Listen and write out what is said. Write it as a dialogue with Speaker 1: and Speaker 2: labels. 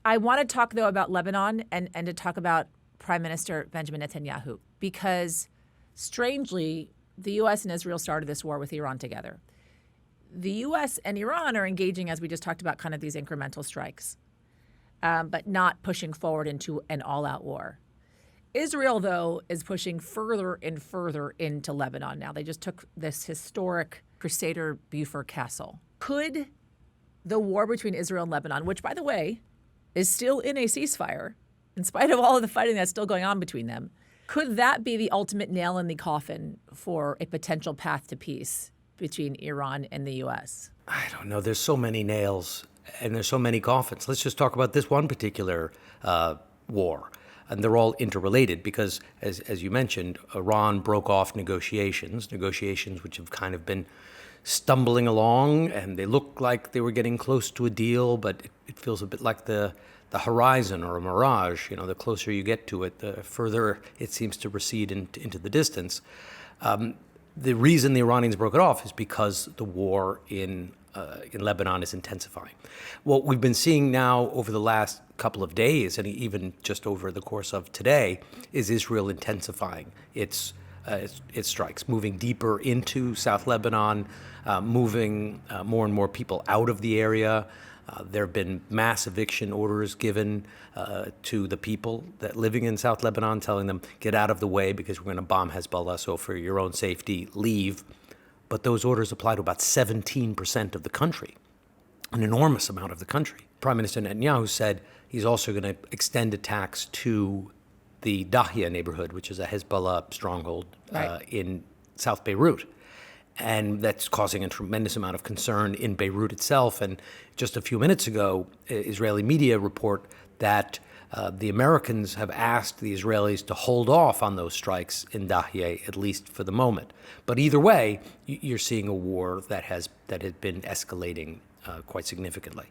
Speaker 1: I want to talk, though, about Lebanon and to talk about Prime Minister Benjamin Netanyahu, because strangely, the U.S. and Israel started this war with Iran together. The U.S. and Iran are engaging, as we just talked about, kind of these incremental strikes, but not pushing forward into an all-out war. Israel, though, is pushing further and further into Lebanon now. They just took this historic Crusader Beaufort castle. Could the war between Israel and Lebanon, which, by the way, is still in a ceasefire, in spite of all of the fighting that's still going on between them, could that be the ultimate nail in the coffin for a potential path to peace between Iran and the U.S.?
Speaker 2: I don't know. There's so many nails and there's so many coffins. Let's just talk about this one particular war. And they're all interrelated because, as you mentioned, Iran broke off negotiations which have kind of been stumbling along, and they look like they were getting close to a deal, but it feels a bit like the horizon or a mirage. You know, the closer you get to it, the further it seems to recede into the distance. The reason the Iranians broke it off is because the war in Lebanon is intensifying. What we've been seeing now over the last couple of days, and even just over the course of today, is Israel intensifying its strikes, moving deeper into South Lebanon, moving more and more people out of the area. There have been mass eviction orders given to the people that living in South Lebanon, telling them, get out of the way because we're going to bomb Hezbollah, so for your own safety, leave. But those orders apply to about 17% of the country, an enormous amount of the country. Prime Minister Netanyahu said he's also going to extend attacks to the Dahia neighborhood, which is a Hezbollah stronghold in South Beirut. And that's causing a tremendous amount of concern in Beirut itself. And just a few minutes ago, Israeli media report that the Americans have asked the Israelis to hold off on those strikes in Dahia, at least for the moment. But either way, you're seeing a war that has been escalating quite significantly.